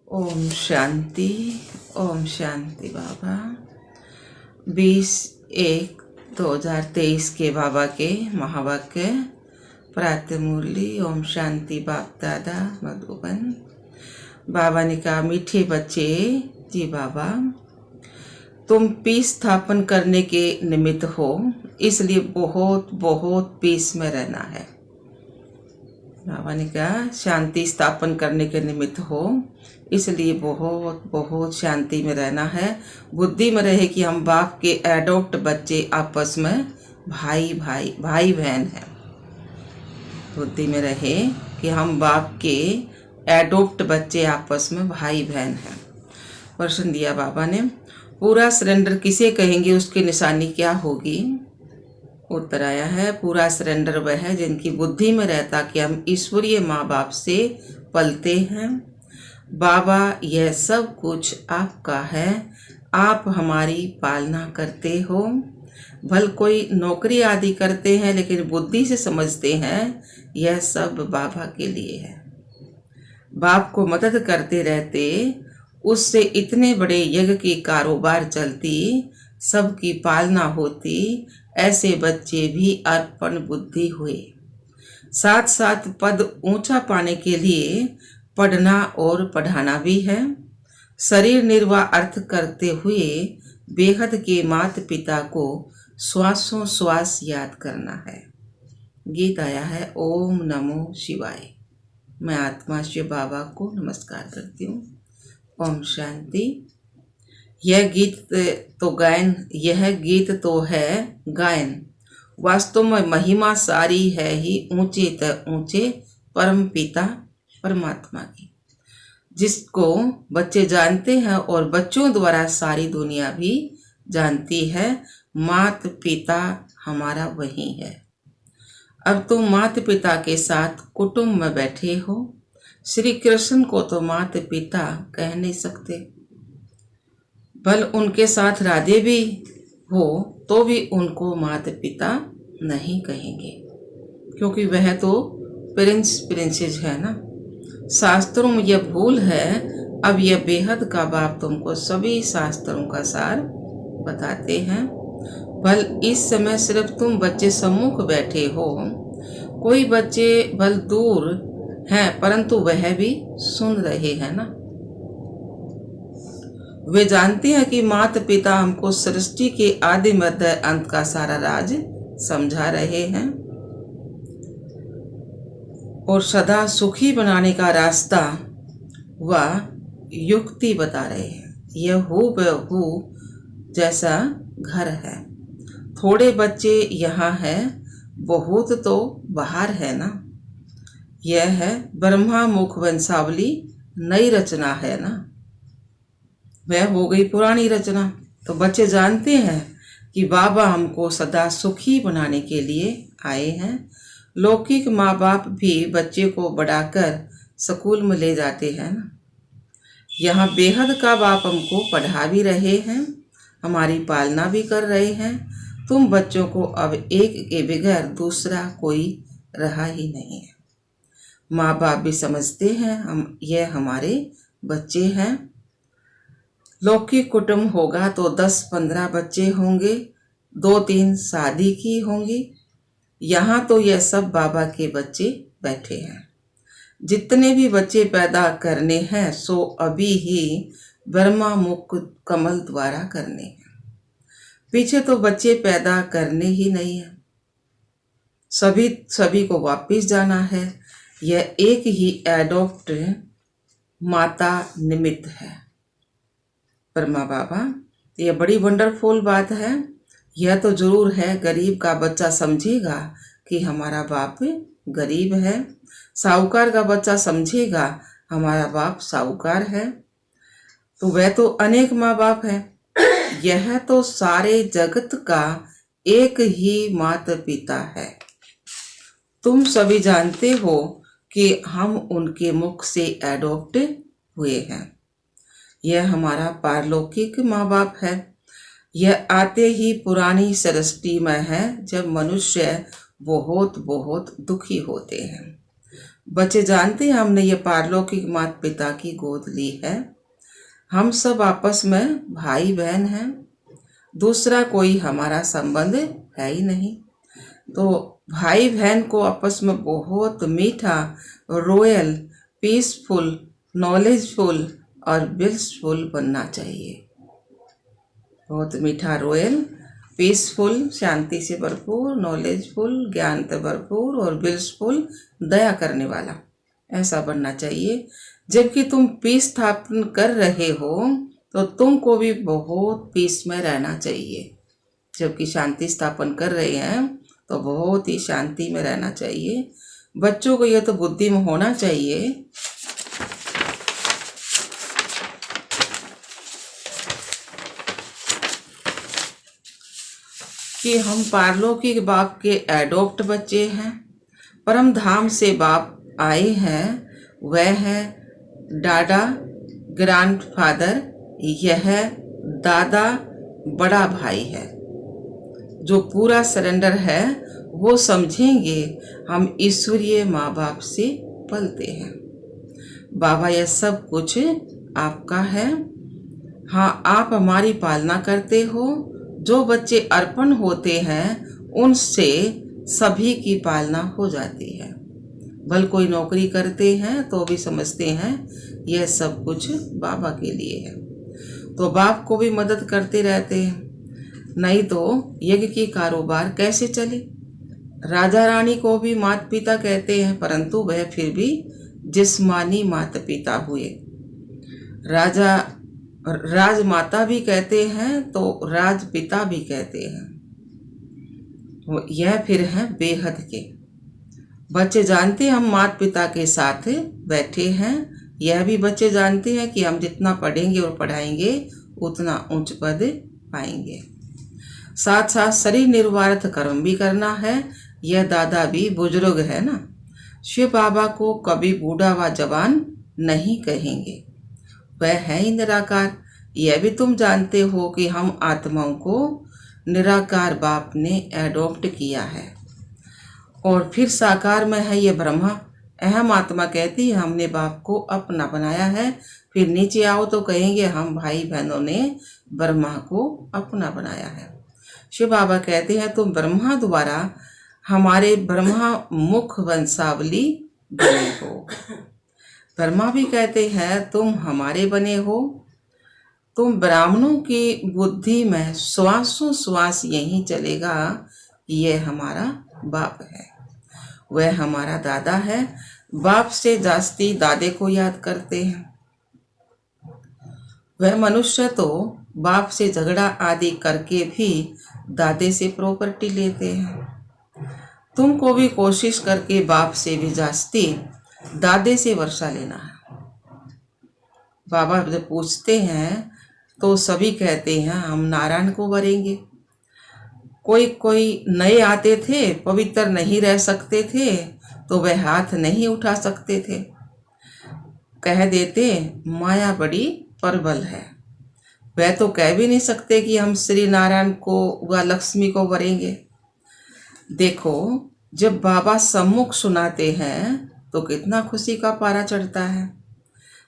ओम शांति। ओम शांति बाबा। 20/1/2023 के बाबा के महावाक्य प्रातःमूर्ति। ओम शांति बाप दादा मधुबन। बाबा ने कहा, मीठे बच्चे जी बाबा, तुम पीस स्थापन करने के निमित्त हो, इसलिए बहुत बहुत पीस में रहना है। बाबा ने कहा शांति स्थापन करने के निमित्त हो, इसलिए बहुत बहुत शांति में रहना है। बुद्धि में रहे कि हम बाप के एडॉप्ट बच्चे आपस में भाई बहन हैं। बुद्धि में रहे कि हम बाप के एडॉप्ट बच्चे आपस में भाई बहन हैं। प्रश्न दिया बाबा ने, पूरा सरेंडर किसे कहेंगे, उसकी निशानी क्या होगी? उत्तर आया है, पूरा सरेंडर वह है जिनकी बुद्धि में रहता कि हम ईश्वरीय माँ बाप से पलते हैं। बाबा, यह सब कुछ आपका है, आप हमारी पालना करते हो। भल कोई नौकरी आदि करते हैं, लेकिन बुद्धि से समझते हैं यह सब बाबा के लिए है। बाप को मदद करते रहते, उससे इतने बड़े यज्ञ की कारोबार चलती, सबकी पालना होती। ऐसे बच्चे भी अर्पण बुद्धि हुए। साथ साथ पद ऊंचा पाने के लिए पढ़ना और पढ़ाना भी है। शरीर निर्वाह अर्थ करते हुए बेहद के माता पिता को श्वासों श्वास याद करना है। गीत आया है, ओम नमो शिवाय। मैं आत्मा शिव बाबा को नमस्कार करती हूँ। ओम शांति। यह गीत तो है गायन। वास्तव में महिमा सारी है ही ऊंचे त ऊंचे परम पिता परमात्मा की, जिसको बच्चे जानते हैं और बच्चों द्वारा सारी दुनिया भी जानती है। माता पिता हमारा वही है। अब तुम माता पिता के साथ कुटुंब में बैठे हो। श्री कृष्ण को तो माता पिता कह नहीं सकते, भल उनके साथ राधे भी हो तो भी उनको माता पिता नहीं कहेंगे, क्योंकि वह तो प्रिंसेस है ना। शास्त्रों में यह भूल है। अब यह बेहद का बाप तुमको सभी शास्त्रों का सार बताते हैं। भल इस समय सिर्फ तुम बच्चे सम्मुख बैठे हो, कोई बच्चे भल दूर हैं, परंतु वह भी सुन रहे हैं ना। वे जानते हैं कि माता पिता हमको सृष्टि के आदि मध्य अंत का सारा राज समझा रहे हैं और सदा सुखी बनाने का रास्ता व युक्ति बता रहे हैं। यह हूबहू जैसा घर है। थोड़े बच्चे यहाँ हैं, बहुत तो बाहर है ना। यह है ब्रह्मा मुख वंशावली, नई रचना है ना। वह हो गई पुरानी रचना। तो बच्चे जानते हैं कि बाबा हमको सदा सुखी बनाने के लिए आए हैं। लौकिक माँ बाप भी बच्चे को बढ़ाकर स्कूल में ले जाते हैं ना। यहाँ बेहद का बाप हमको पढ़ा भी रहे हैं, हमारी पालना भी कर रहे हैं। तुम बच्चों को अब एक के बगैर दूसरा कोई रहा ही नहीं है। माँ बाप भी समझते हैं यह हमारे बच्चे हैं। लौकिक कुटुंब होगा तो 10-15 बच्चे होंगे, 2-3 शादी की होंगी। यहाँ तो यह सब बाबा के बच्चे बैठे हैं। जितने भी बच्चे पैदा करने हैं सो अभी ही ब्रह्मा मुख कमल द्वारा करने हैं। पीछे तो बच्चे पैदा करने ही नहीं है। सभी को वापिस जाना है। यह एक ही एडॉप्ट माता निमित्त है। परमा बाबा, यह बड़ी वंडरफुल बात है। यह तो जरूर है, गरीब का बच्चा समझेगा कि हमारा बाप गरीब है। साहूकार का बच्चा समझेगा हमारा बाप साहूकार है। तो वह तो अनेक माँ बाप है। यह तो सारे जगत का एक ही माता पिता है। तुम सभी जानते हो कि हम उनके मुख से एडॉप्ट हुए हैं। यह हमारा पारलौकिक माँ बाप है। यह आते ही पुरानी सृष्टि में है, जब मनुष्य बहुत बहुत दुखी होते हैं। बच्चे जानते हैं हमने ये पारलौकिक माता पिता की गोद ली है। हम सब आपस में भाई बहन हैं, दूसरा कोई हमारा संबंध है ही नहीं। तो भाई बहन को आपस में बहुत मीठा, रॉयल, पीसफुल, नॉलेजफुल और ब्लिसफुल बनना चाहिए। बहुत मीठा, रॉयल, पीसफुल, शांति से भरपूर, नॉलेजफुल, ज्ञान से भरपूर और ब्लिसफुल, दया करने वाला, ऐसा बनना चाहिए। जबकि तुम पीस स्थापन कर रहे हो तो तुमको भी बहुत पीस में रहना चाहिए। जबकि शांति स्थापन कर रहे हैं तो बहुत ही शांति में रहना चाहिए। बच्चों को यह तो बुद्धि में होना चाहिए कि हम पारलौकिक बाप के एडॉप्ट बच्चे हैं। परम धाम से बाप आए हैं, वह है डाडा, ग्रैंडफादर। यह दादा बड़ा भाई है। जो पूरा सरेंडर है वो समझेंगे हम ईश्वरीय माँ बाप से पलते हैं। बाबा यह सब कुछ आपका है। हाँ, आप हमारी पालना करते हो। जो बच्चे अर्पण होते हैं उनसे सभी की पालना हो जाती है। भले कोई नौकरी करते हैं तो भी समझते हैं यह सब कुछ बाबा के लिए है। तो बाप को भी मदद करते रहते हैं, नहीं तो यज्ञ की कारोबार कैसे चले। राजा रानी को भी माता पिता कहते हैं, परंतु वह फिर भी जिस्मानी माता पिता हुए। राजमाता भी कहते हैं तो राजपिता भी कहते हैं। यह फिर है बेहद के। बच्चे जानते हैं हम माता पिता के साथ बैठे हैं। यह भी बच्चे जानते हैं कि हम जितना पढ़ेंगे और पढ़ाएंगे उतना उच्च पद पाएंगे। साथ साथ शरीर निर्वार्थ कर्म भी करना है। यह दादा भी बुजुर्ग है ना। शिव बाबा को कभी बूढ़ा व जवान नहीं कहेंगे, वह है ही निराकार। यह भी तुम जानते हो कि हम आत्माओं को निराकार बाप ने एडॉप्ट किया है और फिर साकार में है ये ब्रह्मा। अहम आत्मा कहती है हमने बाप को अपना बनाया है। फिर नीचे आओ तो कहेंगे हम भाई बहनों ने ब्रह्मा को अपना बनाया है। शिव बाबा कहते हैं तुम ब्रह्मा द्वारा हमारे ब्रह्मा मुख वंशावली बने हो। ब्रह्मा भी कहते हैं तुम हमारे बने हो। तुम ब्राह्मणों की बुद्धि में श्वासों श्वास यही चलेगा, यह हमारा बाप है, वह हमारा दादा है। बाप से जास्ती दादे को याद करते हैं। वह मनुष्य तो बाप से झगड़ा आदि करके भी दादे से प्रॉपर्टी लेते हैं। तुमको भी कोशिश करके बाप से भी जास्ती दादे से वर्षा लेना है। बाबा जब पूछते हैं तो सभी कहते हैं हम नारायण को वरेंगे। कोई नए आते थे, पवित्र नहीं रह सकते थे तो वह हाथ नहीं उठा सकते थे। कह देते माया बड़ी प्रबल है। वह तो कह भी नहीं सकते कि हम श्री नारायण को व लक्ष्मी को वरेंगे। देखो, जब बाबा सम्मुख सुनाते हैं तो कितना खुशी का पारा चढ़ता है।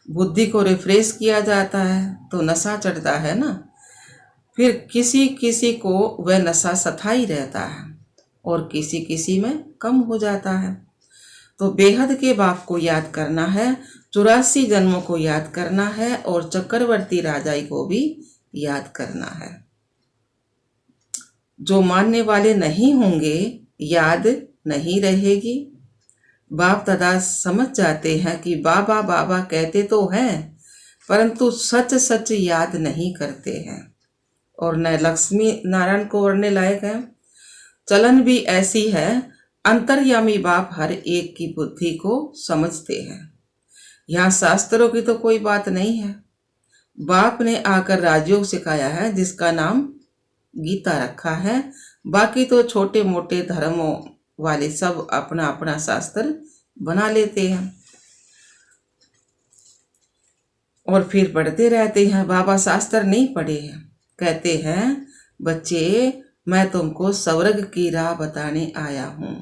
बुद्धि को रिफ्रेश किया जाता है तो नशा चढ़ता है ना। फिर किसी किसी को वह नशा सताई रहता है और किसी किसी में कम हो जाता है। तो बेहद के बाप को याद करना है, 84 जन्मों को याद करना है और चक्रवर्ती राजाई को भी याद करना है। जो मानने वाले नहीं होंगे याद नहीं रहेगी। बाप दादा समझ जाते हैं कि बाबा बाबा कहते तो हैं परंतु सच सच याद नहीं करते हैं और न लक्ष्मी नारायण को वरने लायक है। चलन भी ऐसी है, अंतर्यामी बाप हर एक की बुद्धि को समझते हैं। यहाँ शास्त्रों की तो कोई बात नहीं है। बाप ने आकर राजयोग सिखाया है जिसका नाम गीता रखा है। बाकी तो छोटे मोटे धर्मों वाले सब अपना अपना शास्त्र बना लेते हैं और फिर पढ़ते रहते हैं। बाबा शास्त्र नहीं पढ़े हैं। कहते हैं बच्चे मैं तुमको स्वर्ग की राह बताने आया हूँ।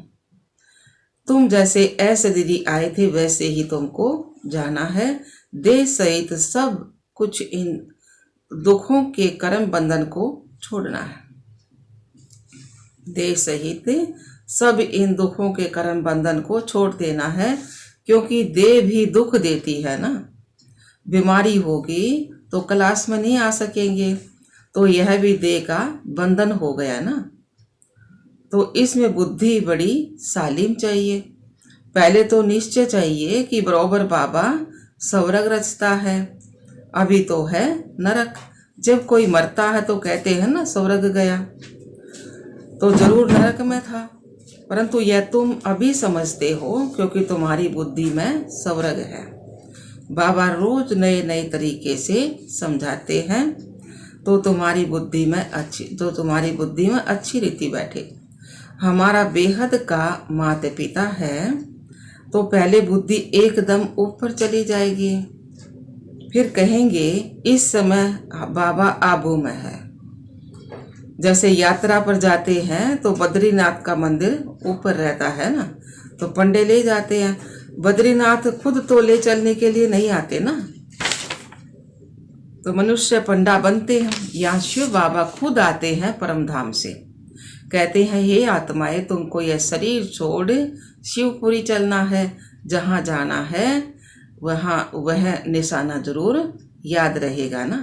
तुम जैसे ऐसे दीदी आए थे वैसे ही तुमको जाना है। देह सहित सब कुछ इन दुखों के कर्म बंधन को छोड़ना है। देह सहित सब इन दुखों के कर्म बंधन को छोड़ देना है, क्योंकि देह भी दुख देती है ना। बीमारी होगी तो क्लास में नहीं आ सकेंगे, तो यह भी देह का बंधन हो गया ना। तो इसमें बुद्धि बड़ी सालिम चाहिए। पहले तो निश्चय चाहिए कि बराबर बाबा स्वर्ग रचता है, अभी तो है नरक। जब कोई मरता है तो कहते हैं ना स्वर्ग गया, तो जरूर नरक में था, परंतु यह तुम अभी समझते हो क्योंकि तुम्हारी बुद्धि में स्वर्ग है। बाबा रोज नए नए तरीके से समझाते हैं तो तुम्हारी बुद्धि में अच्छी रीति बैठे। हमारा बेहद का माता पिता है, तो पहले बुद्धि एकदम ऊपर चली जाएगी, फिर कहेंगे इस समय बाबा आबू में है। जैसे यात्रा पर जाते हैं तो बद्रीनाथ का मंदिर ऊपर रहता है ना, तो पंडे ले जाते हैं। बद्रीनाथ खुद तो ले चलने के लिए नहीं आते ना, तो मनुष्य पंडा बनते हैं। यहाँ शिव बाबा खुद आते हैं परम धाम से, कहते हैं हे आत्माएं, तुमको यह शरीर छोड़ शिवपुरी चलना है। जहाँ जाना है वहाँ वह निशाना जरूर याद रहेगा ना।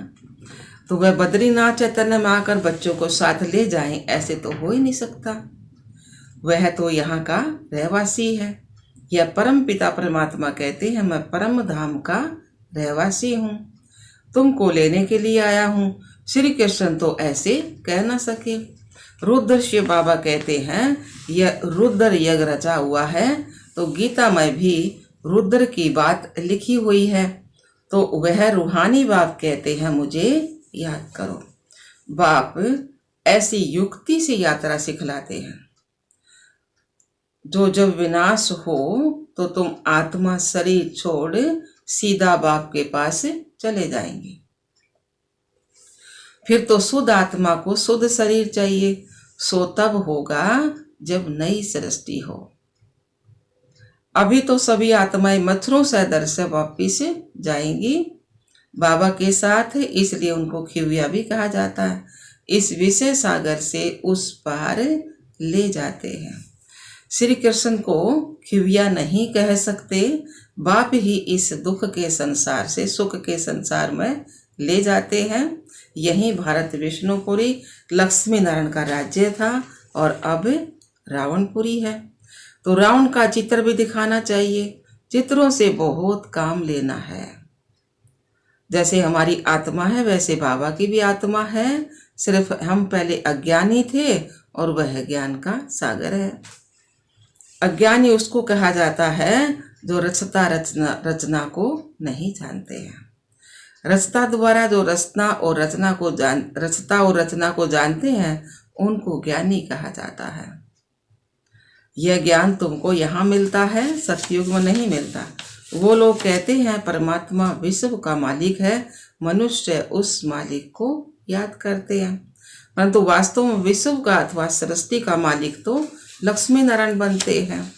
तो वह बद्रीनाथ चैतन्य में आकर बच्चों को साथ ले जाएं, ऐसे तो हो ही नहीं सकता। वह तो यहाँ का रहवासी है। यह परम पिता परमात्मा कहते हैं मैं परम धाम का रहवासी हूँ, तुमको लेने के लिए आया हूँ। श्री कृष्ण तो ऐसे कह ना सके। रुद्र शिव बाबा कहते हैं यह रुद्र यज्ञ रचा हुआ है, तो गीता में भी रुद्र की बात लिखी हुई है। तो वह रूहानी बाप कहते हैं मुझे याद करो। बाप ऐसी युक्ति से यात्रा सिखलाते हैं जो जब विनाश हो तो तुम आत्मा शरीर छोड़ सीधा बाप के पास चले जाएंगे। फिर तो शुद्ध आत्मा को शुद्ध शरीर चाहिए, सो तब होगा जब नई सृष्टि हो। अभी तो सभी आत्माएं मथुरों से दर से वापिस जाएंगी बाबा के साथ, इसलिए उनको खिविया भी कहा जाता है। इस विषय सागर से उस पार ले जाते हैं। श्री कृष्ण को खिविया नहीं कह सकते, बाप ही इस दुख के संसार से सुख के संसार में ले जाते हैं। यही भारत विष्णुपुरी लक्ष्मी नारायण का राज्य था और अब रावणपुरी है। तो रावण का चित्र भी दिखाना चाहिए, चित्रों से बहुत काम लेना है। जैसे हमारी आत्मा है वैसे बाबा की भी आत्मा है, सिर्फ हम पहले अज्ञानी थे और वह ज्ञान का सागर है। अज्ञानी उसको कहा जाता है जो रचता रचना को नहीं जानते हैं। रचता द्वारा जो रचता और रचना को जानते हैं उनको ज्ञानी कहा जाता है। यह ज्ञान तुमको यहाँ मिलता है, सतयुग में नहीं मिलता। वो लोग कहते हैं परमात्मा विश्व का मालिक है, मनुष्य उस मालिक को याद करते हैं, परंतु वास्तव में विश्व का अथवा सृष्टि का मालिक तो लक्ष्मी नारायण बनते हैं।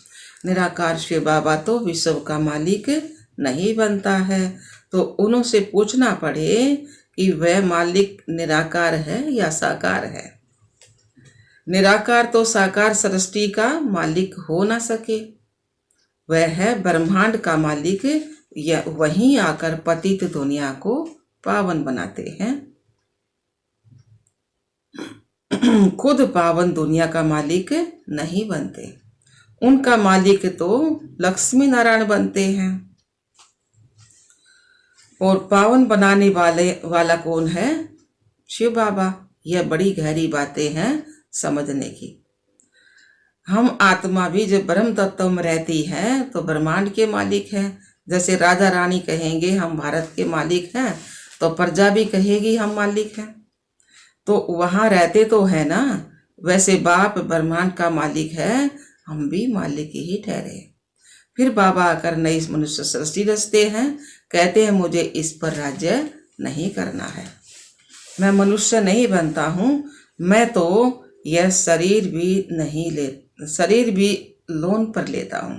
निराकार शिव बाबा तो विश्व का मालिक नहीं बनता है। तो उनसे पूछना पड़े कि वह मालिक निराकार है या साकार है। निराकार तो साकार सृष्टि का मालिक हो ना सके, वह है ब्रह्मांड का मालिक। या वहीं आकर पतित दुनिया को पावन बनाते हैं। खुद पावन दुनिया का मालिक नहीं बनते, उनका मालिक तो लक्ष्मी नारायण बनते हैं। और पावन बनाने वाला कौन है? शिव बाबा। यह बड़ी गहरी बातें हैं समझने की। हम आत्मा भी जब ब्रह्म तत्व में रहती है तो ब्रह्मांड के मालिक है। जैसे राजा रानी कहेंगे हम भारत के मालिक हैं, तो प्रजा भी कहेगी हम मालिक हैं। तो वहां रहते तो है ना, वैसे बाप ब्रह्मांड का मालिक है, हम भी मालिक ही ठहरे। फिर बाबा आकर नई मनुष्य सृष्टि रचते हैं, कहते हैं मुझे इस पर राज्य नहीं करना है, मैं मनुष्य नहीं बनता हूँ। मैं तो यह शरीर भी लोन पर लेता हूँ।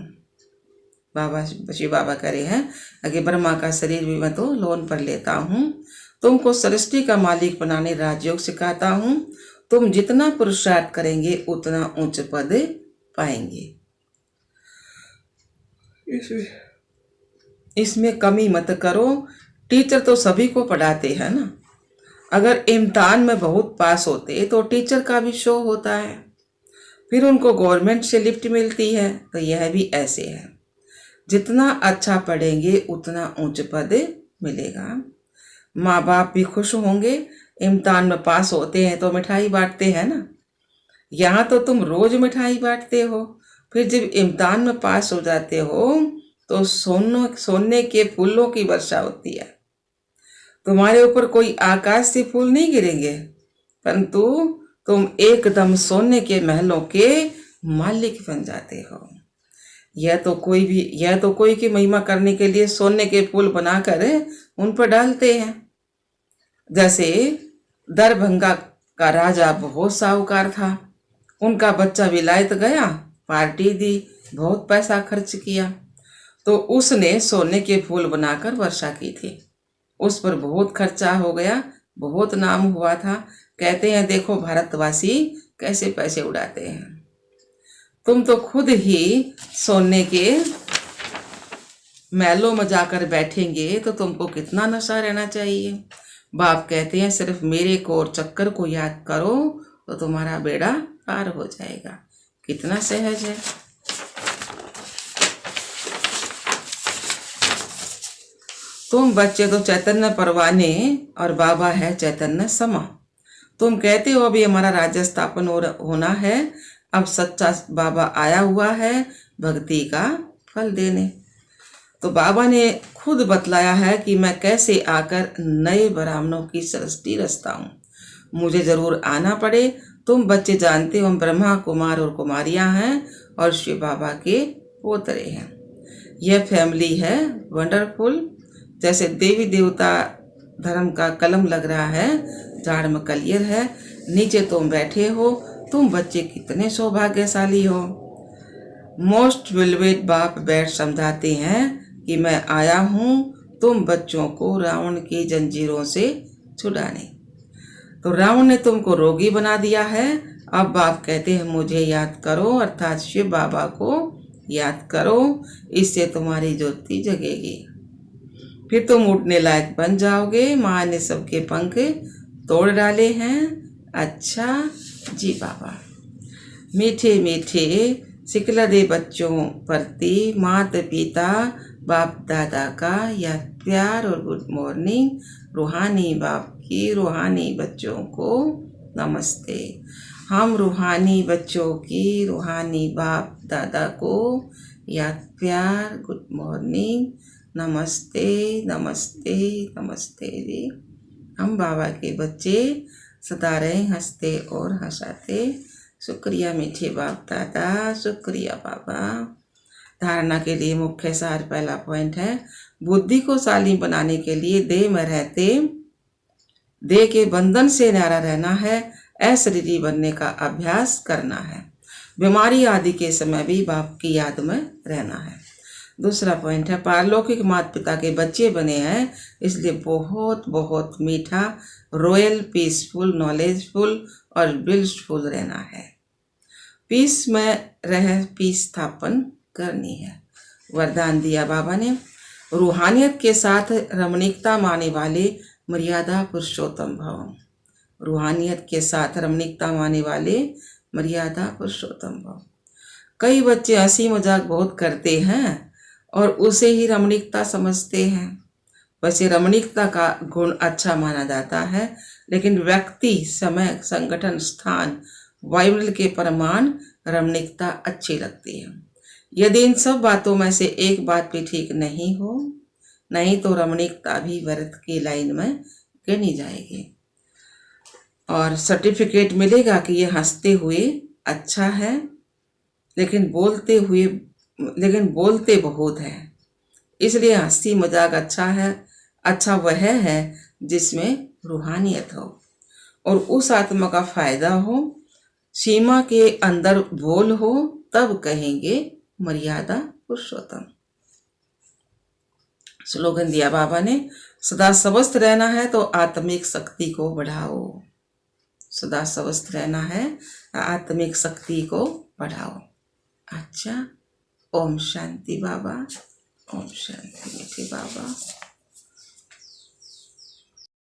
बाबा शिव बाबा करे हैं कि ब्रह्मा का शरीर भी मैं तो लोन पर लेता हूँ। तुमको सृष्टि का मालिक बनाने राजयोग सिखाता हूँ। तुम जितना पुरुषार्थ करेंगे उतना उच्च पद पाएंगे। इसमें कमी मत करो। टीचर तो सभी को पढ़ाते हैं ना। अगर इम्तिहान में बहुत पास होते तो टीचर का भी शो होता है, फिर उनको गवर्नमेंट से लिफ्ट मिलती है। तो यह भी ऐसे है, जितना अच्छा पढ़ेंगे उतना उच्च पद मिलेगा। माँ बाप भी खुश होंगे। इम्तिहान में पास होते हैं तो मिठाई बांटते हैं ना। यहाँ तो तुम रोज मिठाई बांटते हो, फिर जब इम्तिहान में पास हो जाते हो तो सोने के फूलों की वर्षा होती है। तुम्हारे ऊपर कोई आकाश से फूल नहीं गिरेंगे, परंतु तुम एकदम सोने के महलों के मालिक बन जाते हो। यह तो कोई की महिमा करने के लिए सोने के फूल बनाकर उन पर डालते हैं। जैसे दरभंगा का राजा बहुत साहूकार था, उनका बच्चा विलायत गया, पार्टी दी, बहुत पैसा खर्च किया, तो उसने सोने के फूल बनाकर वर्षा की थी। उस पर बहुत खर्चा हो गया, बहुत नाम हुआ था। कहते हैं देखो भारतवासी कैसे पैसे उड़ाते हैं। तुम तो खुद ही सोने के महलों में जाकर बैठेंगे तो तुमको कितना नशा रहना चाहिए। बाप कहते हैं सिर्फ मेरे को और चक्कर को याद करो तो तुम्हारा बेड़ा पार हो जाएगा। कितना सहज है। तुम बच्चे तो चैतन्य परवाने और बाबा है चैतन्य समा। तुम कहते हो अभी हमारा राज्य स्थापन होना है, अब सच्चा बाबा आया हुआ है भक्ति का फल देने। तो बाबा ने खुद बतलाया है कि मैं कैसे आकर नए ब्राह्मणों की सृष्टि रचता हूँ। मुझे जरूर आना पड़े। तुम बच्चे जानते हो हम ब्रह्मा कुमार और कुमारियां हैं और शिव बाबा के पोतरे हैं। यह फैमिली है वंडरफुल। जैसे देवी देवता धर्म का कलम लग रहा है, झाड़ में कलियर है, नीचे तुम बैठे हो। तुम बच्चे कितने सौभाग्यशाली हो। मोस्ट विलवेट बाप बैठ समझाते हैं कि मैं आया हूँ तुम बच्चों को रावण की जंजीरों से छुड़ाने। तो रावण ने तुमको रोगी बना दिया है। अब बाप कहते हैं मुझे याद करो, अर्थात शिव बाबा को याद करो, इससे तुम्हारी ज्योति जगेगी, फिर तुम उड़ने लायक बन जाओगे। माँ ने सबके पंख तोड़ डाले हैं। अच्छा जी बाबा। मीठे मीठे सिखला दे बच्चों प्रति माता पिता बाप दादा का यह प्यार और गुड मॉर्निंग। रूहानी बाप की रूहानी बच्चों को नमस्ते। हम रूहानी बच्चों की रूहानी बाप दादा को यह प्यार गुड मॉर्निंग, नमस्ते नमस्ते नमस्ते जी। हम बाबा के बच्चे सदा रहे हंसते और हंसाते। शुक्रिया मीठे बाप दादा, शुक्रिया बाबा। धारणा के लिए मुख्य सार पहला पॉइंट है, बुद्धि को शालीन बनाने के लिए देह में रहते देह के बंधन से न्यारा रहना है, अशरीरी बनने का अभ्यास करना है, बीमारी आदि के समय भी बाप की याद में रहना है। दूसरा पॉइंट है, पारलौकिक माता पिता के बच्चे बने हैं, इसलिए बहुत बहुत मीठा, रॉयल, पीसफुल, नॉलेजफुल और ब्लिसफुल रहना है। पीस में रह पीस स्थापन करनी है। वरदान दिया बाबा ने, रूहानियत के साथ रमणीकता माने वाले मर्यादा पुरुषोत्तम भव। रूहानियत के साथ रमणीकता माने वाले मर्यादा पुरुषोत्तम भव। कई बच्चे हंसी मजाक बहुत करते हैं और उसे ही रमणीकता समझते हैं। वैसे रमणीकता का गुण अच्छा माना जाता है, लेकिन व्यक्ति, समय, संगठन, स्थान, वायुमंडल के परमाणु रमणीकता अच्छी लगती है। यदि इन सब बातों में से एक बात भी ठीक नहीं तो रमणीकता भी व्यर्थ की लाइन में गिनी जाएगी और सर्टिफिकेट मिलेगा कि ये हंसते हुए अच्छा है, लेकिन बोलते बहुत है। इसलिए हंसी मजाक अच्छा है। अच्छा वह है जिसमें रूहानियत हो और उस आत्मा का फायदा हो। सीमा के अंदर बोल हो तब कहेंगे मर्यादा पुरुषोत्तम। स्लोगन दिया बाबा ने, सदा स्वस्थ रहना है तो आत्मिक शक्ति को बढ़ाओ। सदा स्वस्थ रहना है, आत्मिक शक्ति को बढ़ाओ। अच्छा, ओम शांति बाबा, ओम शांति मीठे बाबा।